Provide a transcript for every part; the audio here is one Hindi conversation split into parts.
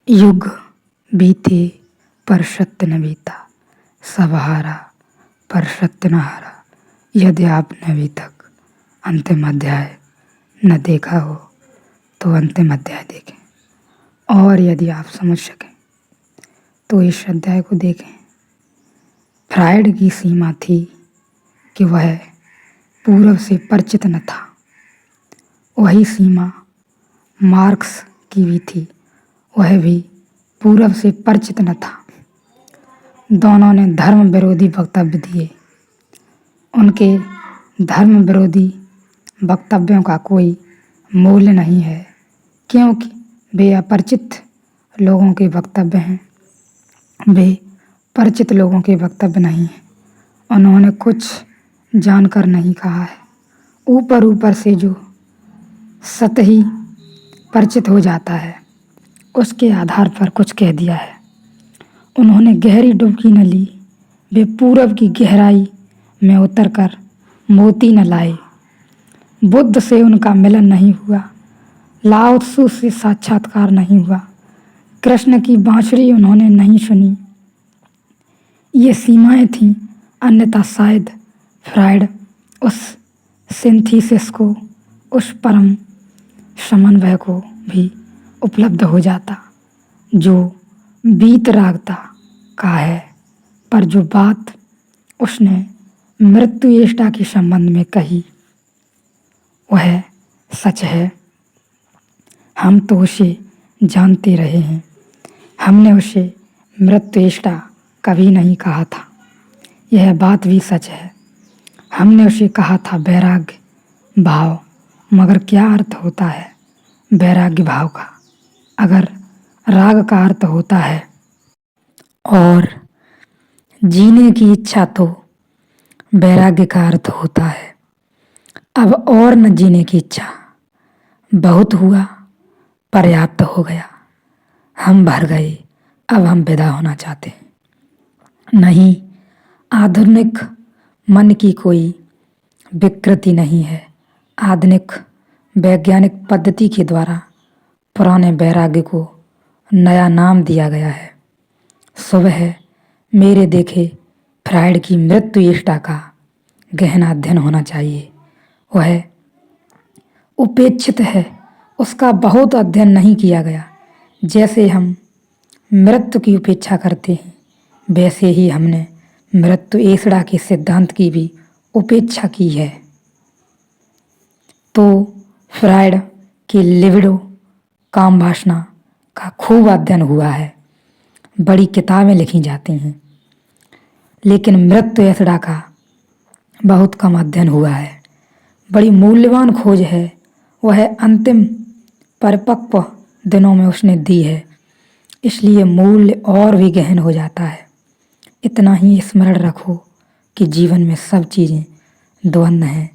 युग बीते पर सत्य न बीता, सब हारा पर सत्य न हारा। यदि आपने अभी तक अंतिम अध्याय न देखा हो तो अंतिम अध्याय देखें, और यदि आप समझ सकें तो इस अध्याय को देखें। फ्रायड की सीमा थी कि वह पूर्व से परिचित न था, वही सीमा मार्क्स की भी थी, वह भी पूर्व से परिचित न था। दोनों ने धर्म विरोधी वक्तव्य दिए। उनके धर्म विरोधी वक्तव्यों का कोई मूल्य नहीं है, क्योंकि वे अपरिचित लोगों के वक्तव्य हैं, वे परिचित लोगों के वक्तव्य नहीं हैं। उन्होंने कुछ जानकर नहीं कहा है, ऊपर ऊपर से जो सतही परिचित हो जाता है उसके आधार पर कुछ कह दिया है। उन्होंने गहरी डुबकी न ली, वे पूरब की गहराई में उतरकर मोती न लाए। बुद्ध से उनका मिलन नहीं हुआ, लाओ त्सु से साक्षात्कार नहीं हुआ, कृष्ण की बांसुरी उन्होंने नहीं सुनी। ये सीमाएं थीं, अन्यथा शायद फ्रायड उस सिंथीसिस को, उस परम समन्वय को भी उपलब्ध हो जाता जो वीतरागता का है। पर जो बात उसने मृत्युएष्टा के संबंध में कही वह सच है। हम तो उसे जानते रहे हैं, हमने उसे मृत्युएष्टा कभी नहीं कहा था, यह बात भी सच है। हमने उसे कहा था वैराग्य भाव, मगर क्या अर्थ होता है वैराग्य भाव का? अगर राग का अर्थ होता है और जीने की इच्छा तो वैराग्य का अर्थ होता है। अब और न जीने की इच्छा, बहुत हुआ, पर्याप्त हो गया, हम भर गए, अब हम विदा होना चाहते हैं। नहीं, आधुनिक मन की कोई विकृति नहीं है। आधुनिक वैज्ञानिक पद्धति के द्वारा पुराने वैराग्य को नया नाम दिया गया है। सुबह मेरे देखे फ्रायड की मृत्युएष्टा का गहना अध्ययन होना चाहिए। वह उपेक्षित है, उसका बहुत अध्ययन नहीं किया गया। जैसे हम मृत्यु की उपेक्षा करते हैं, वैसे ही हमने मृत्युएष्टा के सिद्धांत की भी उपेक्षा की है। तो फ्रायड की लिबिडो, काम वासना का खूब अध्ययन हुआ है, बड़ी किताबें लिखी जाती हैं, लेकिन मृत्युएष्टा का बहुत कम अध्ययन हुआ है। बड़ी मूल्यवान खोज है, वह अंतिम परिपक्व दिनों में उसने दी है, इसलिए मूल्य और भी गहन हो जाता है। इतना ही स्मरण रखो कि जीवन में सब चीज़ें द्वंद्व हैं,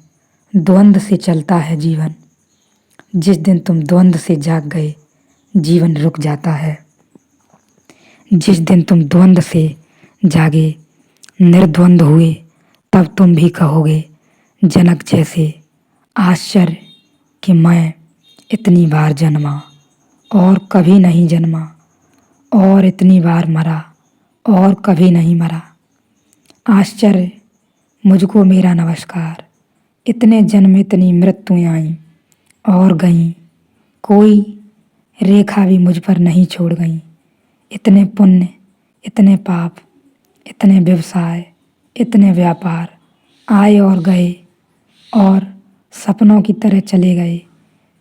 द्वंद्व से चलता है जीवन। जिस दिन तुम द्वंद्व से जाग गए, जीवन रुक जाता है। जिस दिन तुम द्वंद्व से जागे, निर्द्वंद्व हुए, तब तुम भी कहोगे जनक जैसे, आश्चर्य कि मैं इतनी बार जन्मा और कभी नहीं जन्मा, और इतनी बार मरा और कभी नहीं मरा। आश्चर्य, मुझको मेरा नमस्कार। इतने जन्म इतनी मृत्युएं आईं और गईं, कोई रेखा भी मुझ पर नहीं छोड़ गईं। इतने पुण्य, इतने पाप, इतने व्यवसाय, इतने व्यापार आए और गए और सपनों की तरह चले गए,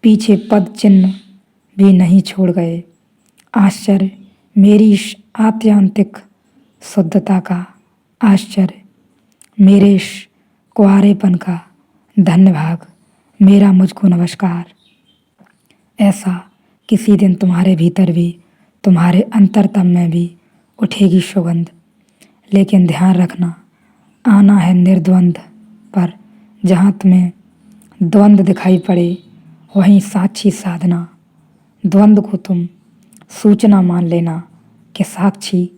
पीछे पद चिन्ह भी नहीं छोड़ गए। आश्चर्य मेरी इस आत्यांतिक शुद्धता का, आश्चर्य मेरे इस कुआरेपन का, धन्य भाग मेरा, मुझको नमस्कार। ऐसा किसी दिन तुम्हारे भीतर भी, तुम्हारे अंतरतम में भी उठेगी सुगंध। लेकिन ध्यान रखना, आना है निर्द्वंद पर। जहाँ तुम्हें द्वंद्व दिखाई पड़े वहीं साक्षी साधना। द्वंद्व को तुम सूचना मान लेना कि साक्षी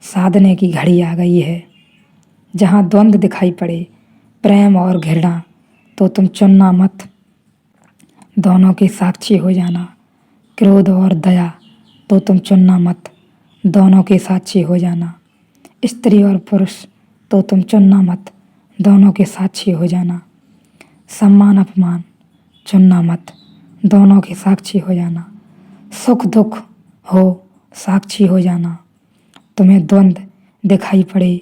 साधने की घड़ी आ गई है। जहाँ द्वंद्व दिखाई पड़े, प्रेम और घृणा, तो तुम चुनना मत, दोनों के साक्षी हो जाना। क्रोध और दया तो तुम चुनना मत, दोनों के साक्षी हो जाना। स्त्री और पुरुष तो तुम चुनना मत, दोनों के साक्षी हो जाना। सम्मान अपमान चुनना मत, दोनों के साक्षी हो जाना। सुख दुख हो साक्षी हो जाना। तुम्हें द्वंद्व दिखाई पड़े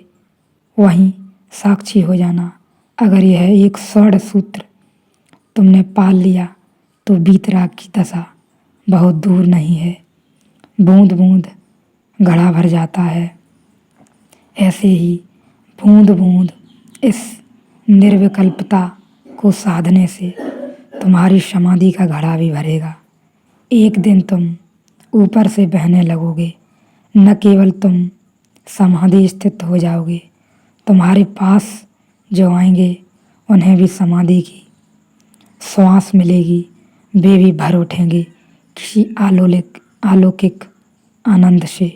वहीं साक्षी हो जाना। अगर यह एक स्वर्ण सूत्र तुमने पाल लिया तो वीतराग की दशा बहुत दूर नहीं है। बूंद बूंद घड़ा भर जाता है, ऐसे ही बूंद बूंद इस निर्विकल्पता को साधने से तुम्हारी समाधि का घड़ा भी भरेगा। एक दिन तुम ऊपर से बहने लगोगे। न केवल तुम समाधि स्थित हो जाओगे, तुम्हारे पास जो आएंगे उन्हें भी समाधि की श्वास मिलेगी। वे भी भर उठेंगे किसी अलौकिक आनंद से।